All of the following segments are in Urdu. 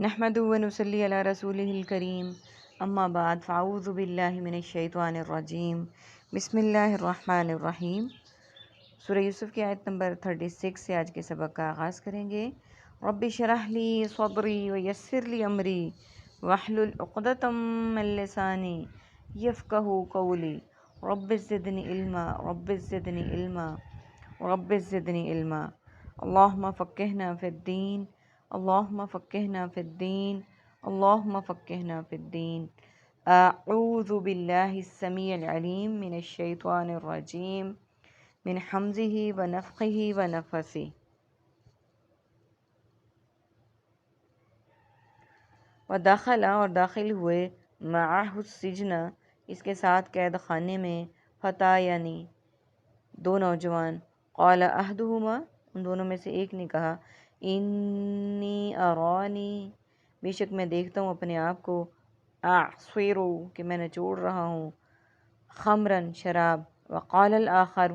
نحمدہ و نصلی علی رسولہ الکریم اما بعد فاعوذ باللہ من الشیطان الرجیم بسم اللہ الرحمن الرحیم۔ سورہ یوسف کی آیت نمبر 36 سے آج کے سبق کا آغاز کریں گے۔ رب اشرح لی صدری ویسر لی امری واحلل عقدۃ من لسانی یفقہوا قولی رب زدنی علما رب زدنی علما رب زدنی علما اللہم فقہنا فی الدین اللہم فقہنا فی الدین اللہم فقہنا فی الدین۔ اعوذ باللہ السمیع العلیم من الشیطان الرجیم من حمزہ ونفخہ ونفثہ۔ ودخل اور داخل ہوئے معہ السجن اس کے ساتھ قید خانے میں فتیانی دو نوجوان، قال احدہما ان دونوں میں سے ایک نے کہا، انی ارانی بے شک میں دیکھتا ہوں اپنے آپ کو، اعصر کہ میں نچوڑ رہا ہوں، خمرن شراب، وقال الآخر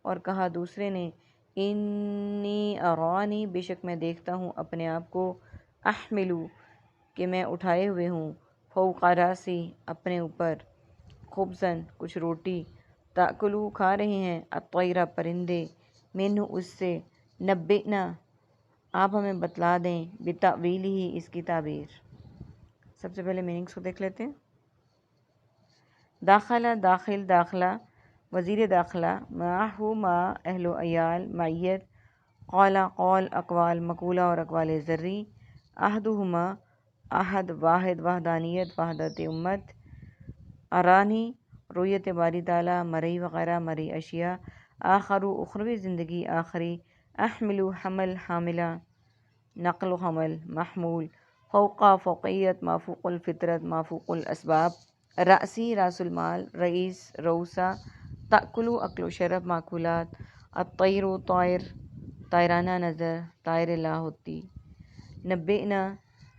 اور کہا دوسرے نے، انی ارانی بے شک میں دیکھتا ہوں اپنے آپ کو، احملو کہ میں اٹھائے ہوئے ہوں، فوق راسی اپنے اوپر، خبزن کچھ روٹی، تاکلو کھا رہے ہیں، الطیر پرندے، منہ اس سے، نبئنا آپ ہمیں بتلا دیں، بتاویلہ اس کی تعبیر۔ سب سے پہلے میننگس کو دیکھ لیتے ہیں۔ داخلہ داخل داخلہ، وزیر داخلہ، معہ ما اہل و عیال معیت، قال قول اقوال مقولہ اور اقوال ذری، احدہما احد واحد وحدانیت وحدت امت، ارانی رویت باری تعالیٰ مرئی وغیرہ مرئی اشیاء، آخر اخروی زندگی آخری، احمل حمل حاملہ نقل و حمل محمول، فوقہ فوقیت مافوق الفطرت مافوق الاسباب، رأسی راس المال رئیس رؤوسہ، تأکلو اکل و شرب ماکولات، الطیر طائر طائرانہ نظر طائر لاہوتی، نبئنا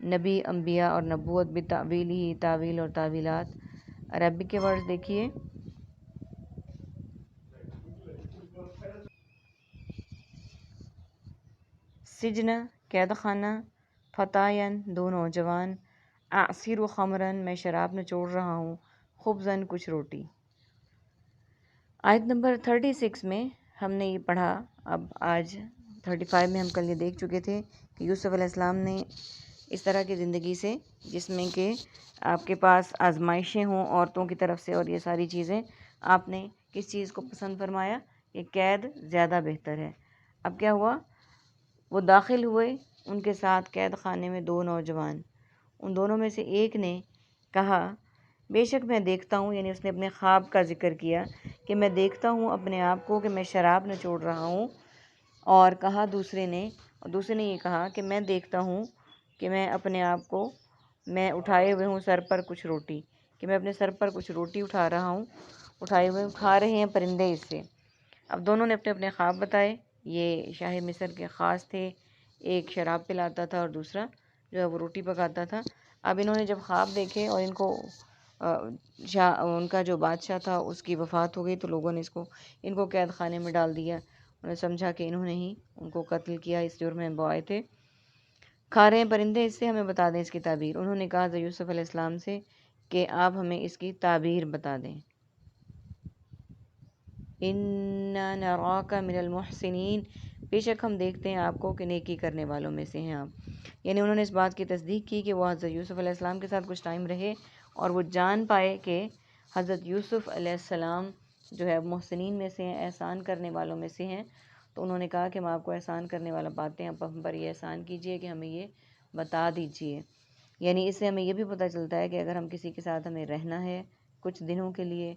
نبی انبیاء اور نبوت، بتاویلہ تعویل اور تعویلات۔ عربی کے ورڈز دیکھیے، سجن قید خانہ، فتایان دو نوجوان، اعصر خمرن میں شراب نچوڑ رہا ہوں، خبزن کچھ روٹی۔ آیت نمبر 36 میں ہم نے یہ پڑھا، اب آج 35 میں ہم کل یہ دیکھ چکے تھے کہ یوسف علیہ السلام نے اس طرح کی زندگی سے جس میں کہ آپ کے پاس آزمائشیں ہوں عورتوں کی طرف سے اور یہ ساری چیزیں، آپ نے کس چیز کو پسند فرمایا کہ قید زیادہ بہتر ہے۔ اب کیا ہوا، وہ داخل ہوئے ان کے ساتھ قید خانے میں دو نوجوان، ان دونوں میں سے ایک نے کہا، بے شک میں دیکھتا ہوں، یعنی اس نے اپنے خواب کا ذکر کیا کہ میں دیکھتا ہوں اپنے آپ کو کہ میں شراب نچوڑ رہا ہوں، اور کہا دوسرے نے یہ کہا کہ میں دیکھتا ہوں کہ میں اپنے آپ کو میں اٹھائے ہوئے ہوں سر پر کچھ روٹی، کہ میں اپنے سر پر کچھ روٹی اٹھا رہا ہوں، اٹھائے ہوئے کھا رہے ہیں پرندے اس سے۔ اب دونوں نے اپنے اپنے خواب بتائے، یہ شاہ مصر کے خاص تھے، ایک شراب پلاتا تھا اور دوسرا جو ہے وہ روٹی پکاتا تھا۔ اب انہوں نے جب خواب دیکھے اور ان کو ان کا جو بادشاہ تھا اس کی وفات ہو گئی، تو لوگوں نے ان کو قید خانے میں ڈال دیا۔ انہوں نے سمجھا کہ انہوں نے ہی ان کو قتل کیا، اس جرم میں وہ آئے تھے۔ کھا رہے ہیں پرندے اس سے، ہمیں بتا دیں اس کی تعبیر۔ انہوں نے کہا حضرت یوسف علیہ السلام سے کہ آپ ہمیں اس کی تعبیر بتا دیں۔ اِنَّا نَرَاكَ مِنَ الْمُحْسِنِينَ بے شک ہم دیکھتے ہیں آپ کو کہ نیکی کرنے والوں میں سے ہیں آپ۔ یعنی انہوں نے اس بات کی تصدیق کی کہ وہ حضرت یوسف علیہ السلام کے ساتھ کچھ ٹائم رہے اور وہ جان پائے کہ حضرت یوسف علیہ السلام جو ہے محسنین میں سے ہیں، احسان کرنے والوں میں سے ہیں۔ تو انہوں نے کہا کہ ہم آپ کو احسان کرنے والا پاتے ہیں، آپ ہم پر یہ احسان کیجئے کہ ہمیں یہ بتا دیجئے۔ یعنی اس سے ہمیں یہ بھی پتہ چلتا ہے کہ اگر ہم کسی کے ساتھ ہمیں رہنا ہے کچھ دنوں کے لیے،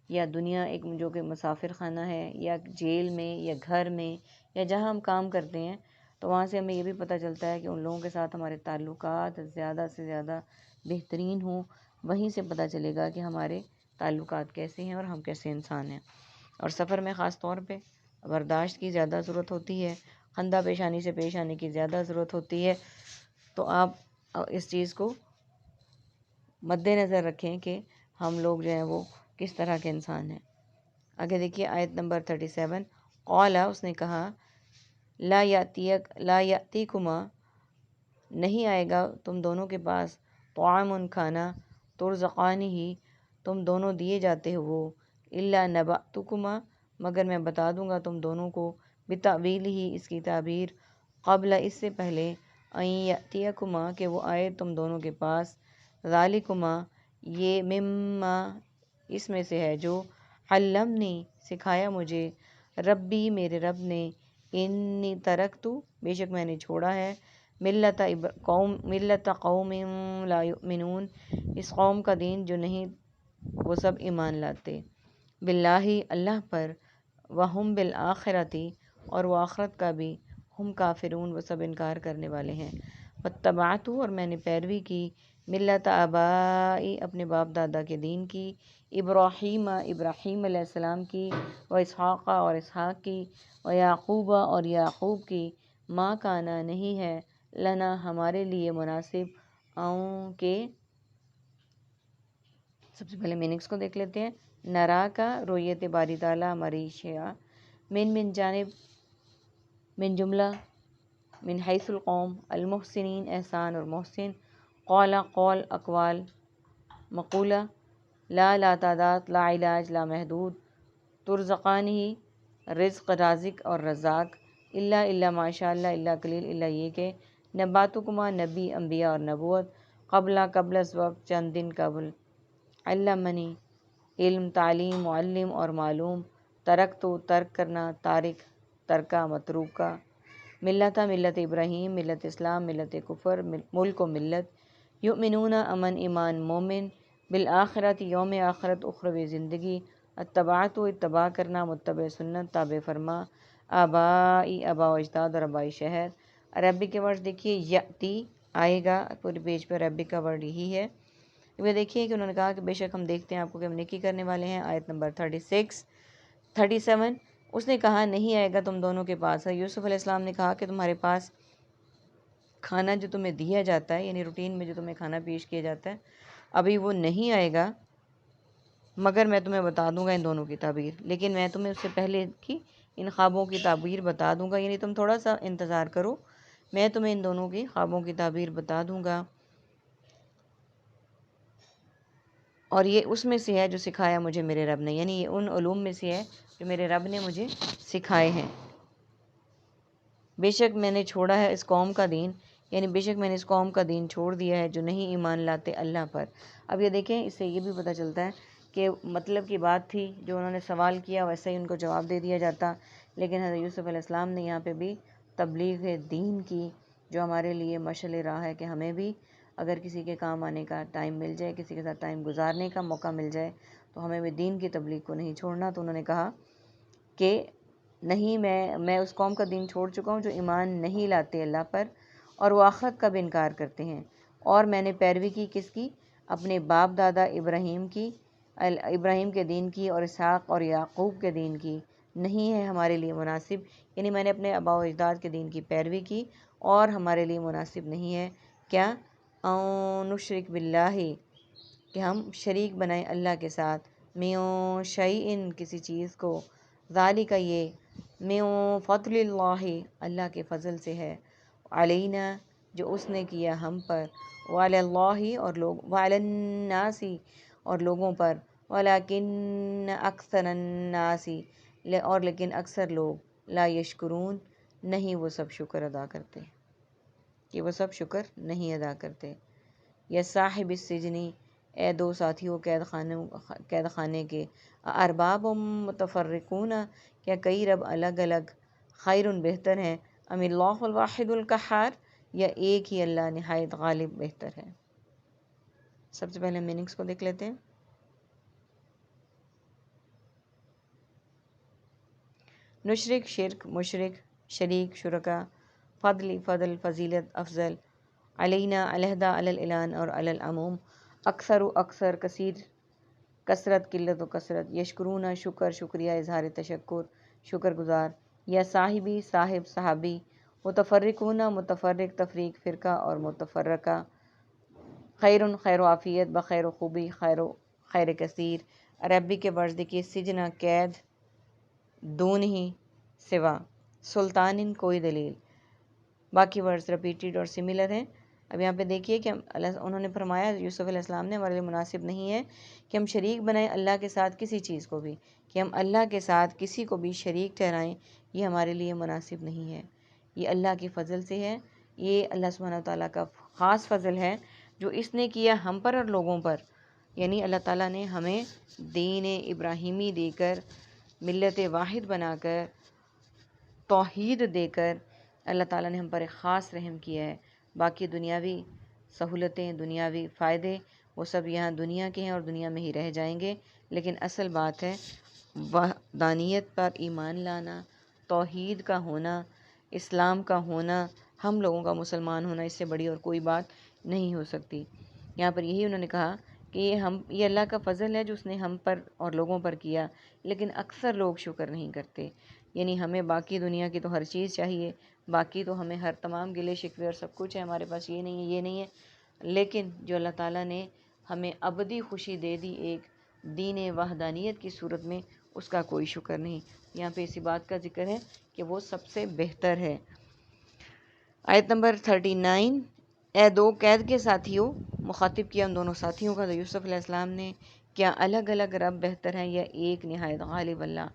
یا دنیا ایک جو کہ مسافر خانہ ہے، یا جیل میں یا گھر میں یا جہاں ہم کام کرتے ہیں، تو وہاں سے ہمیں یہ بھی پتہ چلتا ہے کہ ان لوگوں کے ساتھ ہمارے تعلقات زیادہ سے زیادہ بہترین ہوں۔ وہیں سے پتہ چلے گا کہ ہمارے تعلقات کیسے ہیں اور ہم کیسے انسان ہیں۔ اور سفر میں خاص طور پہ برداشت کی زیادہ ضرورت ہوتی ہے، خندہ پیشانی سے پیش آنے کی زیادہ ضرورت ہوتی ہے۔ تو آپ اس چیز کو مد نظر رکھیں کہ ہم لوگ جو ہیں وہ کس طرح کے انسان ہیں۔ آگے دیکھیے آیت نمبر 37، قال اس نے کہا، لا یاتیکما نہیں آئے گا تم دونوں کے پاس طعام کھانا، ترزقانی ہی تم دونوں دیے جاتے ہو وہ، الا نبأتکما مگر میں بتا دوں گا تم دونوں کو، بتاویل ہی اس کی تعبیر، قبل اس سے پہلے، ان یأتیکما کہ وہ آئے تم دونوں کے پاس، ذالکما یہ مما اس میں سے ہے جو، علمنی سکھایا مجھے، ربی میرے رب نے، انی ترکتو بے شک میں نے چھوڑا ہے، ملت قوم لا یؤمنون اس قوم کا دین جو نہیں وہ سب ایمان لاتے، باللہ اللہ پر، وہم بالآخرتی اور وہ آخرت کا بھی، ہم کافرون وہ سب انکار کرنے والے ہیں، واتبعت اور میں نے پیروی کی، ملت آبائی اپنے باپ دادا کے دین کی، ابراہیم علیہ السلام کی، و اسحاق اور اسحاق کی، و یعقوب اور یعقوب کی، ما کانا نہیں ہے، لنا ہمارے لیے مناسب، کہ سب سے پہلے میننگس کو دیکھ لیتے ہیں، نرا کا رویت باری تعالیٰ ہماری شیعہ، من جانب، من جملہ، من حیث القوم، المحسنین احسان اور محسن، قول اقوال، مقولہ، لا تعداد، لا علاج، لا محدود، ترزقانی رزق رازق اور رزاق، الا ماشاء اللہ، الا قلیل، الا یہ کہ، نباتکما نبی انبیاء اور نبوت، قبل از وقت چند دن قبل، علمنی علم تعلیم، معلم اور معلوم، ترک کرنا، تارک ترکہ متروکہ، ملت ابراہیم ملت اسلام ملت کفر، ملک و ملت، یؤمنون امن ایمان مومن، بالآخرت یوم آخرت، اخروی زندگی، اتبعت اتباع کرنا، متبع سنت تابع فرما، آبائی آبا و اجداد اور آبائی شہر، عربی کے ورڈ دیکھیے، یأتی آئے گا پورے پیج پہ، عربی کا ورڈ یہی ہے۔ یہ دیکھیے کہ انہوں نے کہا کہ بے شک ہم دیکھتے ہیں آپ کو کہ ہم نیکی کرنے والے ہیں، آیت نمبر 37، اس نے کہا نہیں آئے گا تم دونوں کے پاس ہے، یوسف علیہ السلام نے کہا کہ تمہارے پاس کھانا جو تمہیں دیا جاتا ہے، یعنی روٹین میں جو تمہیں کھانا پیش کیا جاتا ہے، ابھی وہ نہیں آئے گا مگر میں تمہیں بتا دوں گا ان دونوں کی تعبیر، لیکن میں تمہیں اس سے پہلے کی ان خوابوں کی تعبیر بتا دوں گا، یعنی تم تھوڑا سا انتظار کرو، میں تمہیں ان دونوں کی خوابوں کی تعبیر بتا دوں گا، اور یہ اس میں سے ہے جو سکھایا مجھے میرے رب نے، یعنی یہ ان علوم میں سے ہے جو میرے رب نے مجھے سکھائے ہیں، بے شک میں نے چھوڑا ہے اس قوم کا دین، یعنی بے شک میں نے اس قوم کا دین چھوڑ دیا ہے جو نہیں ایمان لاتے اللہ پر۔ اب یہ دیکھیں اس سے یہ بھی پتہ چلتا ہے کہ مطلب کی بات تھی، جو انہوں نے سوال کیا ویسے ہی ان کو جواب دے دیا جاتا، لیکن حضرت یوسف علیہ السلام نے یہاں پہ بھی تبلیغ دین کی، جو ہمارے لیے مشعل راہ ہے کہ ہمیں بھی اگر کسی کے کام آنے کا ٹائم مل جائے، کسی کے ساتھ ٹائم گزارنے کا موقع مل جائے، تو ہمیں بھی دین کی تبلیغ کو نہیں چھوڑنا۔ تو انہوں نے کہا کہ نہیں، میں اس قوم کا دین چھوڑ چکا ہوں جو ایمان نہیں لاتے اللہ پر، اور وہ آخرت کا بھی انکار کرتے ہیں، اور میں نے پیروی کی کس کی؟ اپنے باپ دادا ابراہیم کے دین کی، اور اسحاق اور یعقوب کے دین کی، نہیں ہے ہمارے لیے مناسب، یعنی میں نے اپنے آبا و اجداد کے دین کی پیروی کی اور ہمارے لیے مناسب نہیں ہے کیا؟ نشرک باللہ کہ ہم شریک بنائیں اللہ کے ساتھ، میوں شیئن کسی چیز کو، ذالک یہ، میوں فضل اللہ اللہ کے فضل سے ہے، علینا جو اس نے کیا ہم پر، وعلی اللہ وعلی الناس اور لوگوں پر، ولیکن اکثر الناس اور لیکن اکثر لوگ، لا یشکرون نہیں وہ سب شکر ادا کرتے، کہ وہ سب شکر نہیں ادا کرتے، یا صاحب السجنی اے دو ساتھیوں قید خانے کے، ارباب متفرقون کیا کئی رب الگ الگ، خیر بہتر ہیں، ام اللہ الواحد القہار یا ایک ہی اللہ نہایت غالب بہتر ہے۔ سب سے پہلے میننگس کو دیکھ لیتے ہیں۔ نشرک شرک، مشرک شریک شرکا، فضل فضل فضیلت افضل، علینا علیحدہ، علی الاعلان اور علی العموم، اکثر و اکثر، کثیر کثرت قلت و کثرت، یشکرون شکر شکریہ اظہار تشکر شکر گزار، یا صاحبی صاحب صحابی، متفرقون متفرق تفریق فرقہ اور متفرقہ، خیر خیر و عافیت، بخیر و خوبی، خیر کثیر، عربی کے ورڈ دیکھیے، سجنہ قید، دون ہی سوا، سلطان کوئی دلیل، باقی ورڈز ریپیٹیڈ اور سملر ہیں۔ اب یہاں پہ دیکھیے کہ انہوں نے فرمایا یوسف علیہ السلام نے ہمارے لیے مناسب نہیں ہے کہ ہم شریک بنائیں اللہ کے ساتھ کسی چیز کو بھی، کہ ہم اللہ کے ساتھ کسی کو بھی شریک ٹھہرائیں، یہ ہمارے لیے مناسب نہیں ہے۔ یہ اللہ کے فضل سے ہے، یہ اللہ سبحانہ تعالیٰ کا خاص فضل ہے جو اس نے کیا ہم پر اور لوگوں پر۔ یعنی اللہ تعالیٰ نے ہمیں دین ابراہیمی دے کر، ملت واحد بنا کر، توحید دے کر اللہ تعالیٰ نے ہم پر ایک خاص رحم کیا ہے۔ باقی دنیاوی سہولتیں، دنیاوی فائدے، وہ سب یہاں دنیا کے ہیں اور دنیا میں ہی رہ جائیں گے، لیکن اصل بات ہے وحدانیت پر ایمان لانا، توحید کا ہونا، اسلام کا ہونا، ہم لوگوں کا مسلمان ہونا، اس سے بڑی اور کوئی بات نہیں ہو سکتی۔ یہاں پر یہی انہوں نے کہا کہ یہ اللہ کا فضل ہے جو اس نے ہم پر اور لوگوں پر کیا، لیکن اکثر لوگ شکر نہیں کرتے۔ یعنی ہمیں باقی دنیا کی تو ہر چیز چاہیے، باقی تو ہمیں ہر تمام گلے شکوے اور سب کچھ ہے، ہمارے پاس یہ نہیں ہے، یہ نہیں ہے، لیکن جو اللہ تعالیٰ نے ہمیں ابدی خوشی دے دی ایک دین وحدانیت کی صورت میں، اس کا کوئی شکر نہیں۔ یہاں پہ اسی بات کا ذکر ہے کہ وہ سب سے بہتر ہے۔ آیت نمبر 39، اے دو قید کے ساتھیوں، مخاطب کیا ان دونوں ساتھیوں کا، تو یوسف علیہ السلام نے، کیا الگ الگ رب بہتر ہیں یا ایک نہایت غالب اللہ؟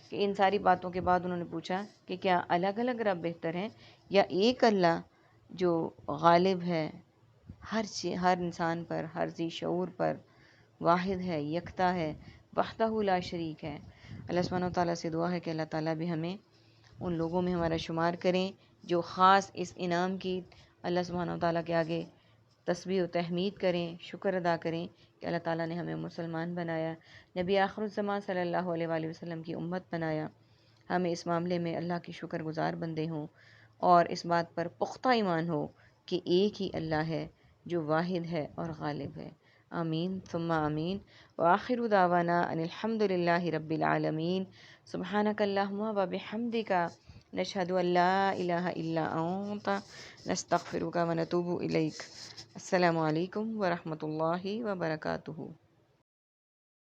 کہ ان ساری باتوں کے بعد انہوں نے پوچھا کہ کیا الگ الگ رب بہتر ہیں یا ایک اللہ جو غالب ہے ہر انسان پر، ہر ذی شعور پر، واحد ہے، یکتا ہے، وحدہ لا شریک ہے۔ اللہ سبحانہ و تعالیٰ سے دعا ہے کہ اللہ تعالیٰ بھی ہمیں ان لوگوں میں ہمارا شمار کریں جو خاص اس انعام کی اللہ سبحانہ و تعالیٰ کے آگے تسبیح و تحمید کریں، شکر ادا کریں کہ اللہ تعالیٰ نے ہمیں مسلمان بنایا، نبی آخر الزمان صلی اللہ علیہ وآلہ وسلم کی امت بنایا۔ ہمیں اس معاملے میں اللہ کی شکر گزار بندے ہوں اور اس بات پر پختہ ایمان ہو کہ ایک ہی اللہ ہے جو واحد ہے اور غالب ہے۔ آمین ثم آمین۔ وآخر دعوانا ان الحمد للہ رب العالمین۔ سبحانک اللہم و بحمدک، نشہد ان لا الہ الا انت، نستغفرک و نتوب الیک۔ السلام علیکم ورحمۃ اللہ وبرکاتہ۔